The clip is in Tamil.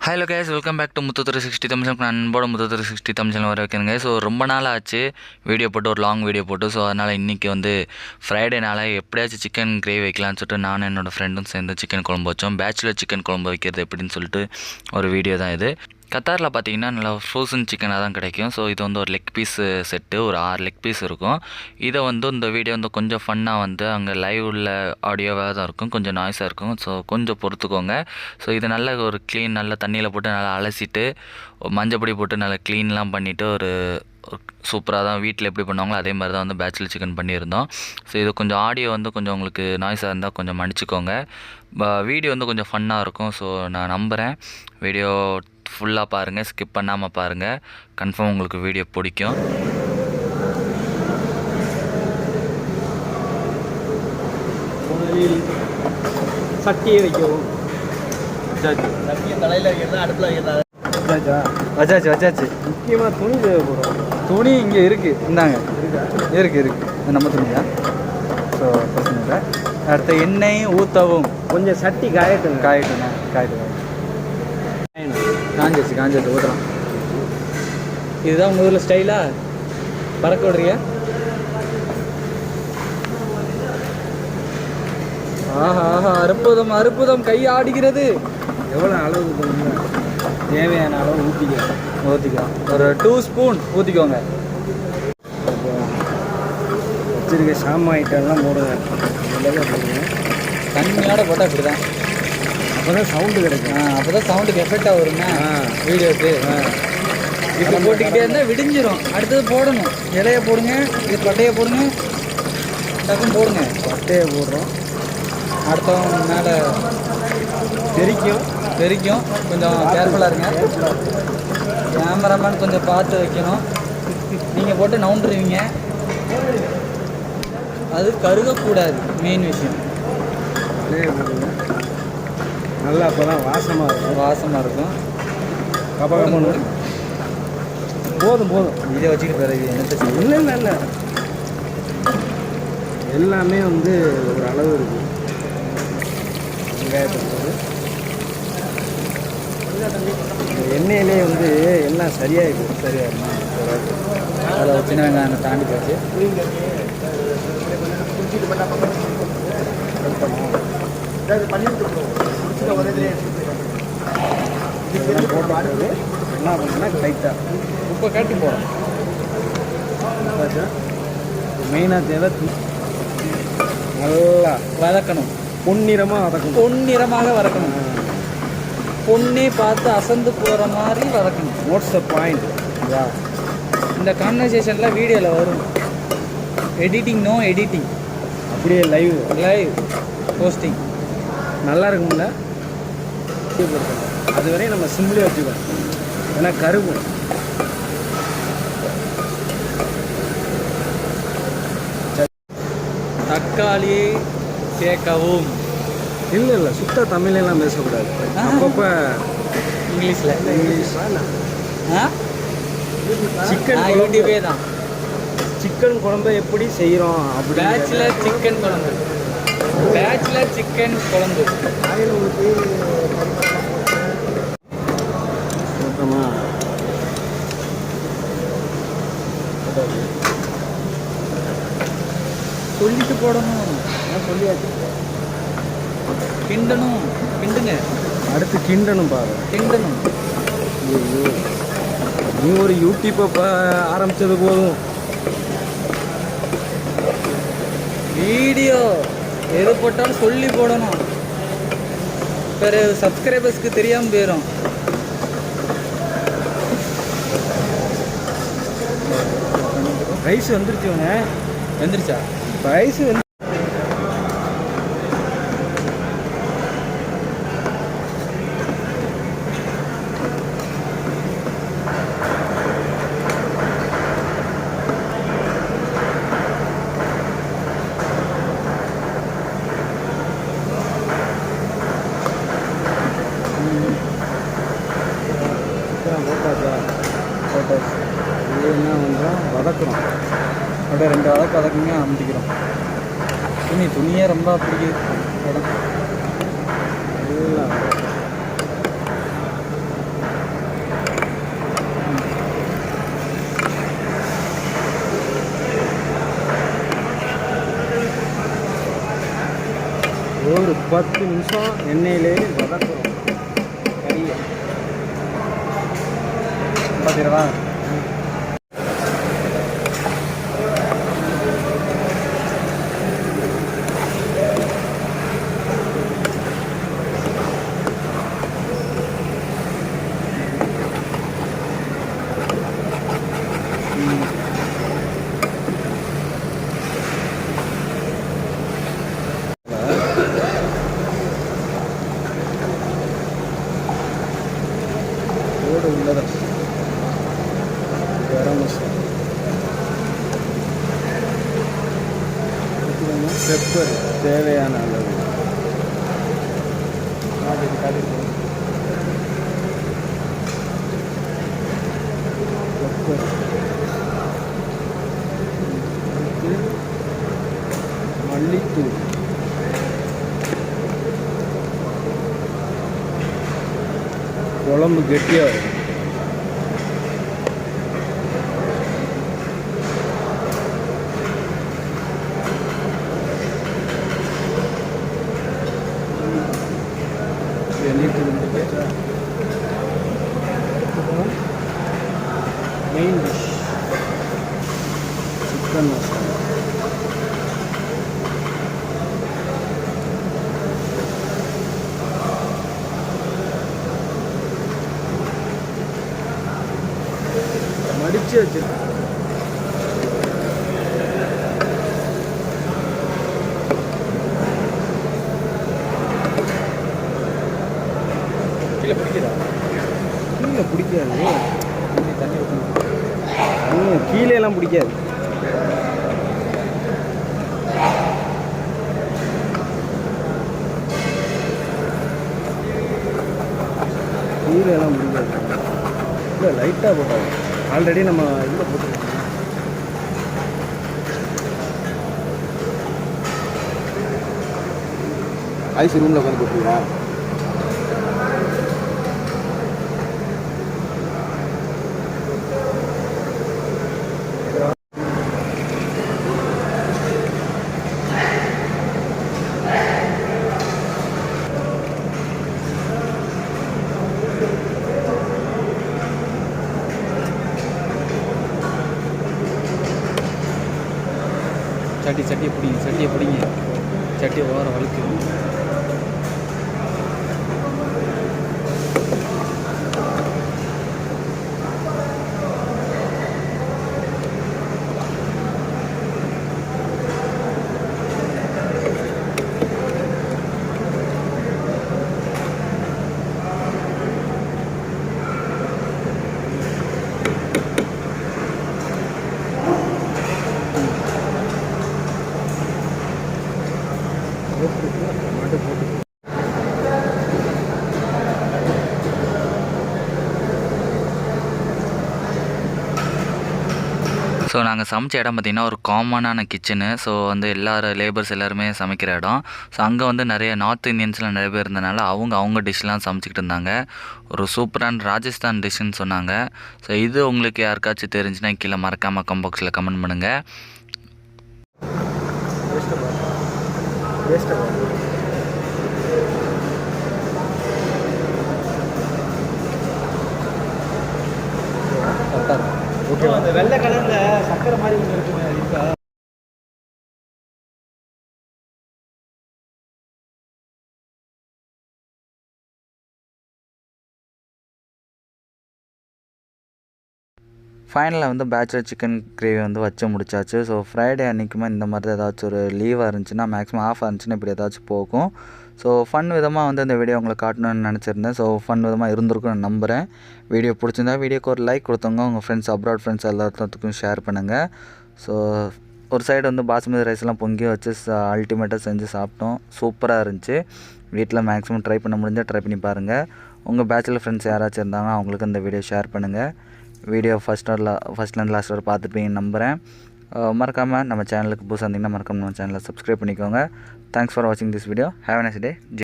Hello guys, welcome back to Muthu 360 Tamil. நான் அன்போட முத்து 360 தமிழ் வர வைக்கிறேங்க. ஸோ ரொம்ப நாள் ஆச்சு வீடியோ போட்டு, ஒரு லாங் வீடியோ போட்டு. ஸோ அதனால் இன்றைக்கி வந்து ஃப்ரைடேனால எப்படியாச்சும் சிக்கன் கிரேவி வைக்கலான்னு சொல்லிட்டு நானும் என்னோடய ஃப்ரெண்டும் சேர்ந்து சிக்கன் குழம்பு வச்சோம். பேச்சுலர் சிக்கன் குழம்பு வைக்கிறது எப்படின்னு சொல்லிட்டு ஒரு வீடியோ தான் இது. கத்தாரில் பார்த்தீங்கன்னா நல்லா ஃப்ரோசன் சிக்கனாக தான் கிடைக்கும். ஸோ இது வந்து ஒரு லெக் பீஸ் செட்டு, ஒரு 6 லெக் பீஸ் இருக்கும். இதை வந்து இந்த வீடியோ வந்து கொஞ்சம் ஃபன்னாக வந்து அங்கே லைவ் உள்ள ஆடியோவாக தான் இருக்கும், கொஞ்சம் நாய்ஸாக இருக்கும். ஸோ கொஞ்சம் பொறுத்துக்கோங்க. ஸோ இதை நல்ல ஒரு க்ளீன், நல்லா தண்ணியில் போட்டு நல்லா அலசிட்டு மஞ்சப்பொடி போட்டு நல்லா க்ளீன்லாம் பண்ணிவிட்டு ஒரு சூப்பராக தான் வீட்டில் எப்படி பண்ணுவாங்களோ அதே மாதிரி தான் வந்து பேச்சுலர் சிக்கன் பண்ணியிருந்தோம். ஸோ இது கொஞ்சம் ஆடியோ வந்து கொஞ்சம் உங்களுக்கு நாய்ஸாக இருந்தால் கொஞ்சம் மன்னிச்சிக்கோங்க. வீடியோ வந்து கொஞ்சம் ஃபன்னாக இருக்கும். ஸோ நான் நம்புகிறேன் வீடியோ ஃபுல்லாக பாருங்கள், ஸ்கிப் பண்ணாமல் பாருங்கள். கன்ஃபார்ம் உங்களுக்கு வீடியோ பிடிக்கும். சட்டியை வைக்கவும், சட்டியை தலையில் வைக்கிறதா அடுப்பில் வைக்கிறதா? வச்சாச்சு வச்சாச்சு. முக்கியமாக துணி தேவைப்படும். துணி இங்கே இருக்குது, இந்தாங்க இருக்குது நம்ம துணியா? ஸோ பிரச்சனை இல்லை. அடுத்த எண்ணெய் ஊற்றவும், கொஞ்சம் சட்டி காயட்டும் காஞ்சிச்சு ஊற்றலாம். இதுதான் உங்கள் ஊரில் ஸ்டைலாக பறக்க விடுறியா? ஆஹா அற்புதம் கை ஆடுகிறது. எவ்வளோ அளவு தேவையான அளவு ஊற்றிக்கலாம். ஒரு 2 ஸ்பூன் ஊற்றிக்கோங்க. வச்சிருக்க சாமா ஐட்டம்லாம் போடுங்க. தண்ணியோட போட்டால் இப்படி தான், அப்போ தான் சவுண்டு கிடைக்கும். அப்போ தான் சவுண்டுக்கு எஃபெக்டாக வருங்க வீடியோக்கு. இப்போ போட்டுக்கிட்டே இருந்தால் விடிஞ்சிடும். அடுத்தது போடணும். இலையை போடுங்க, இது பட்டையை போடுங்க, டக்குன்னு போடுங்க. பட்டையை போடுறோம். அடுத்தவங்க மேலே தெரிக்கும். கொஞ்சம் கேர்ஃபுல்லாக இருங்க. கேமராமேன் கொஞ்சம் பார்த்து வைக்கணும். நீங்கள் போட்டு நவுண்டுருவீங்க, அது கருகக்கூடாது. மெயின் விஷயம் நல்லா அப்போ தான் வாசமாக இருக்கும். போதும் இதை வச்சுக்கிட்டு பிறகு என்ன இல்லை எல்லாமே வந்து ஒரு அளவு இருக்குது. வெங்காயத்தை எண்ணெயிலே வந்து எல்லாம் சரியாயிடும். அதில் சின்ன வெங்காயம் தாண்டி போச்சு. போட்டு என்ன பண்ணுன்னா லைட்டாக உப்பை காட்டி போகிறோம். மெயினாக தேவை நல்லா வதக்கணும். பொன்னிறமாக வதக்கணும். பொண்ணே பார்த்து அசந்து போகிற மாதிரி வதக்கணும். Notes the point. இந்த கான்வர்சேஷன்லாம் வீடியோவில் வரும். நோ எடிட்டிங், அப்படியே லைவ் போஸ்டிங் நல்லா இருக்கும்ல. அதுவரை நம்ம சிம்பிளே வச்சுக்கோம், ஏன்னா கருகும். தக்காளி சேர்க்கவும். இல்லை சுத்த தமிழெல்லாம் பேசக்கூடாது. அப்பப்போ இங்கிலீஷில் சிக்கன் யூடியூபே தான். சிக்கன் குழம்பு எப்படி செய்கிறோம் அப்படி. பேச்சுலர் சிக்கன் குழம்பு சொல்லிட்டு போடணும். சொல்லியாச்சு. கிண்டுங்க. அடுத்து கிண்டணும் பாரு. நீ ஒரு யூடியூப்பை ஆரம்பித்தது போதும். வீடியோ எது போட்டாலும் சொல்லி போடணும். பிறகு சப்ஸ்கிரைபர்ஸ்க்கு தெரியாமல் போயிடும். ரைஸ் வந்துருச்சா? ரைஸ் வந்து இது என்ன பண்ணுறோம், வதக்குறோம். அப்படியே 2 வதக்குங்க, அமுத்திக்கிறோம். துணியே ரொம்ப பிடிக்குது. 10 நிமிஷம் எண்ணெயிலே வதக்குறோம் கறியை. பார்த்துக்கிறவா உள்ளது கரம் மசாலா, பெப்பர் தேவையான அளவு, பெப்பர், மல்லித்தூள், குழம்பு கெட்டியாக இருக்கும். Main dish chicken masala. மடிச்சு வச்சிருக்கேன். கீழே பிடிக்கிறா? கீழே பிடிக்காது, தண்ணி ஊற்றணும். கீழே எல்லாம் பிடிக்காது. கீழே எல்லாம் பிடிக்காது. இல்லை லைட்டாக போட்டாங்க. ஆல்ரெடி நம்ம இதில் போட்டுருக்கோம். ஐஸ் ரூமில் உட்காந்து போட்டுருவா. சட்டியை பிடிங்க. சட்டியை ஓர வழுக்கு. ஸோ நாங்கள் சமைச்ச இடம் பார்த்திங்கன்னா ஒரு காமனான கிச்சனு. ஸோ வந்து லேபர்ஸ் எல்லாருமே சமைக்கிற இடம். ஸோ அங்கே வந்து நிறைய நார்த் இந்தியன்ஸ்லாம் நிறைய பேர் இருந்தனால அவங்க டிஷ்லாம் சமைச்சிக்கிட்டு இருந்தாங்க. ஒரு சூப்பரான ராஜஸ்தான் டிஷ்ஷுன்னு சொன்னாங்க. ஸோ இது உங்களுக்கு யாருக்காச்சும் தெரிஞ்சுன்னா கீழே மறக்காமல் கமெண்ட் பாக்ஸில் கமெண்ட் பண்ணுங்கள். ஓகே, அந்த வெள்ளை கலர்ல சக்கரை மாதிரி ஒன்று இருக்குங்க இருக்கா? ஃபைனலாக வந்து பேச்சுலர் சிக்கன் கிரேவி வந்து வச்சு முடிச்சாச்சு. ஸோ ஃப்ரைடே அன்றைக்குமே இந்த மாதிரி தான் ஏதாச்சும் ஒரு லீவாக இருந்துச்சுன்னா, மேக்ஸிமம் ஆஃபாக இருந்துச்சுன்னா இப்படி ஏதாச்சும் போகும். ஸோ ஃபன் விதமாக வந்து இந்த வீடியோ உங்களுக்கு காட்டணும்னு நினச்சிருந்தேன். ஸோ ஃபன் விதமாக இருந்திருக்குன்னு நான் நம்புகிறேன். வீடியோ பிடிச்சிருந்தா வீடியோக்கு ஒரு லைக் கொடுத்தவங்க உங்கள் ஃப்ரெண்ட்ஸ், அப்ராட் ஃப்ரெண்ட்ஸ் எல்லாத்துக்கும் ஷேர் பண்ணுங்கள். ஸோ ஒரு சைடு வந்து பாஸ்மதி ரைஸ்லாம் பொங்கி வச்சு அல்டிமேட்டாக செஞ்சு சாப்பிட்டோம். சூப்பராக இருந்துச்சு. வீட்டில் மேக்ஸிமம் ட்ரை பண்ண முடிஞ்சால் ட்ரை பண்ணி பாருங்கள். உங்கள் பேச்சுலர் ஃப்ரெண்ட்ஸ் யாராச்சும் இருந்தாங்க அவங்களுக்கு இந்த வீடியோ ஷேர் பண்ணுங்கள். வீடியோ ஃபஸ்ட்லேருந்து லாஸ்ட் வரை பார்த்துப்பீங்கன்னு நம்புகிறேன். மறக்காமல் நம்ம சேனலுக்கு புதுசாக இருந்தீங்கன்னா மறக்காமல் நம்ம சேனலை சப்ஸ்கிரைப் பண்ணிக்கோங்க. தேங்க்ஸ் ஃபார் வாட்சிங் this video. Have a nice day.